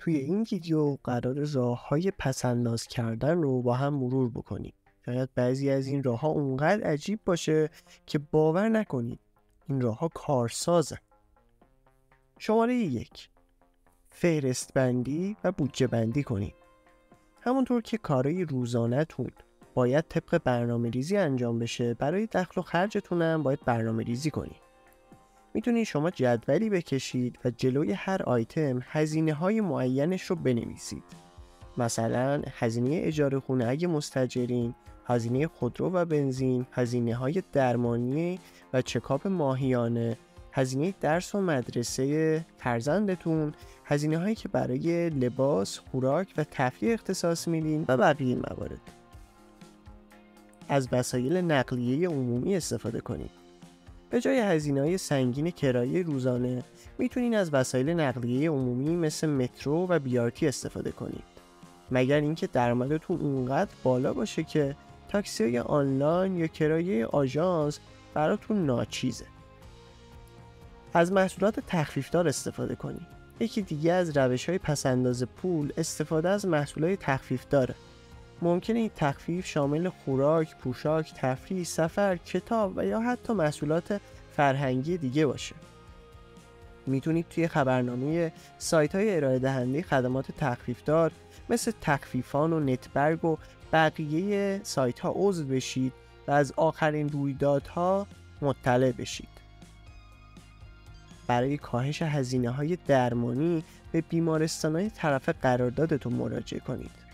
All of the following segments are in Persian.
توی این ویدیو قرار راه‌های پس‌انداز کردن رو با هم مرور بکنیم. شاید بعضی از این راه‌ها اونقدر عجیب باشه که باور نکنید این راه‌ها کارسازن. شماره 1. فهرست بندی و بودجه بندی کنید. همونطور که کارهای روزانه‌تون باید طبق برنامه‌ریزی انجام بشه، برای دخل و خرجتون هم باید برنامه‌ریزی کنید. میتونید شما جدولی بکشید و جلوی هر آیتم هزینه‌های معینش رو بنویسید. مثلا هزینه اجاره خونه اگه مستاجرین، هزینه خودرو و بنزین، هزینه‌های درمانی و چکاپ ماهیانه، هزینه درس و مدرسه فرزندتون، هزینه‌هایی که برای لباس، خوراک و تفریح اختصاص میدین و بقیه موارد. از وسایل نقلیه عمومی استفاده کنید. به جای هزینه‌های سنگین کرایه روزانه میتونین از وسایل نقلیه عمومی مثل مترو و BRT استفاده کنید. مگر اینکه درآمدتون اونقدر بالا باشه که تاکسی آنلاین یا کرایه آژانس براتون ناچیزه. از محصولات تخفیفدار استفاده کنید. یکی دیگه از روش‌های پس‌انداز پول استفاده از محصولات تخفیفداره. ممکنه این تخفیف شامل خوراک، پوشاک، تفریح، سفر، کتاب و یا حتی محصولات فرهنگی دیگه باشه. میتونید توی خبرنامه سایت‌های ارائه دهنده خدمات تخفیفدار مثل تخفیفان و نتبرگ و بقیه سایت‌ها عضو بشید و از آخرین رویدادها مطلع بشید. برای کاهش هزینه‌های درمانی به بیمارستان‌های طرف قراردادتون مراجعه کنید.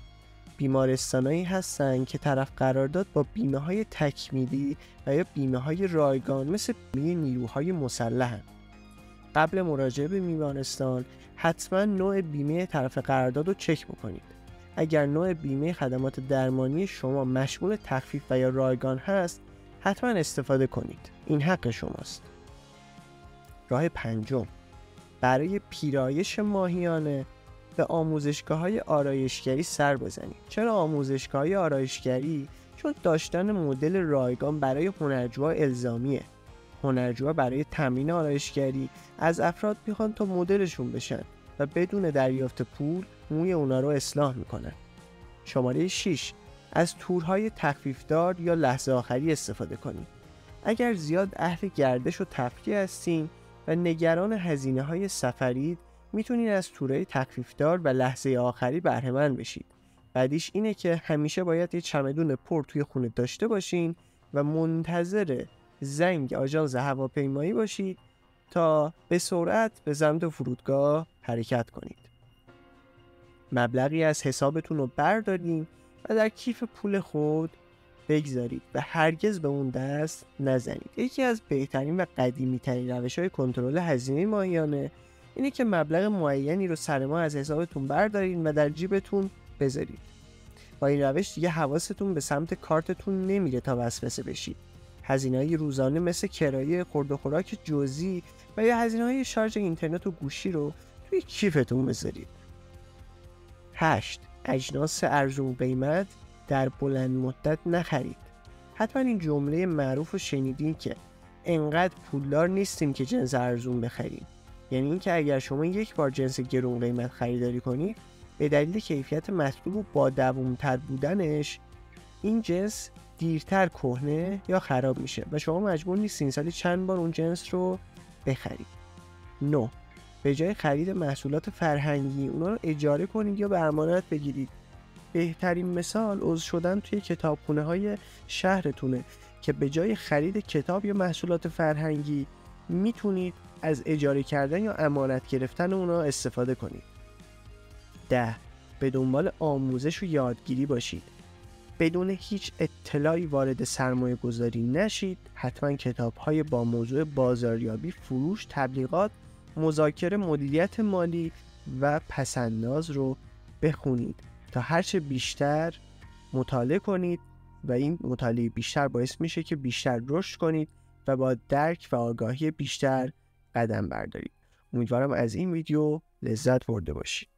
بیمارستانایی هستن که طرف قرارداد با بیمه‌های تکمیلی و یا بیمه‌های رایگان مثل بیمه نیروهای مسلحن. قبل مراجعه به بیمارستان حتما نوع بیمه طرف قرارداد رو چک بکنید. اگر نوع بیمه خدمات درمانی شما مشمول تخفیف و یا رایگان هست، حتما استفاده کنید. این حق شماست. راه 5. برای پیرایش ماهیانه به آموزشگاه‌های آرایشگری سر بزنید. چرا آموزشگاه‌های آرایشگری؟ چون داشتن مدل رایگان برای هنرجوها الزامیه. هنرجوها برای تمرین آرایشگری از افراد میخوان تا مدلشون بشن و بدون دریافت پول موی اونا رو اصلاح میکنن. شماره 6. از تورهای تخفیفدار یا لحظه آخری استفاده کنید. اگر زیاد اهل گردش و تفریح هستین و نگران هزینه‌های سفرید، میتونید از تورهای تخفیفدار و لحظه آخری بهره‌مند بشید. بعدیش اینه که همیشه باید یه چمدون پر توی خونه داشته باشین و منتظر زنگ آژانس هواپیمایی باشید تا به سرعت به سمت فرودگاه حرکت کنید. مبلغی از حسابتون رو بردارین و در کیف پول خود بگذارید و هرگز به اون دست نزنید. یکی از بهترین و قدیمی ترین روش‌های کنترل هزینه ماهیانه اینه که مبلغ معینی رو سر ماه از حسابتون بردارین و در جیبتون بذارید. با این روش دیگه حواستون به سمت کارتتون نمیره تا وسوسه بشید. هزینه‌های روزانه مثل کرایه، خورد و خوراک جزئی و یا هزینه‌های شارژ اینترنت و گوشی رو توی کیفتون بذارید. 8. اجناس ارزون قیمت در بلند مدت نخرید. حتما این جمله معروف رو شنیدین که انقدر پولدار نیستیم که جنس ارزون بخریم. یعنی این که اگر شما یک بار جنس گرون قیمت خریداری کنید، به دلیل کیفیت مطلوب و با دوام‌تر بودنش این جنس دیرتر کهنه یا خراب میشه و شما مجبور نیستین سالی چند بار اون جنس رو بخرید. 9. به جای خرید محصولات فرهنگی اونا رو اجاره کنید یا به امانت بگیرید. بهترین مثال عضو شدن توی کتابخونه‌های شهرتونه که به جای خرید کتاب یا محصولات فرهنگی میتونید از اجاره کردن یا امانت گرفتن اونا استفاده کنید. 10. به دنبال آموزش و یادگیری باشید. بدون هیچ اطلاعی وارد سرمایه گذاری نشید. حتما کتاب‌های با موضوع بازاریابی، فروش، تبلیغات، مذاکره، مدیریت مالی و پس‌انداز رو بخونید تا هرچه بیشتر مطالعه کنید و این مطالعه بیشتر باعث میشه که بیشتر رشد کنید و با درک و آگاهی بیشتر قدم بردارید. امیدوارم از این ویدیو لذت برده باشید.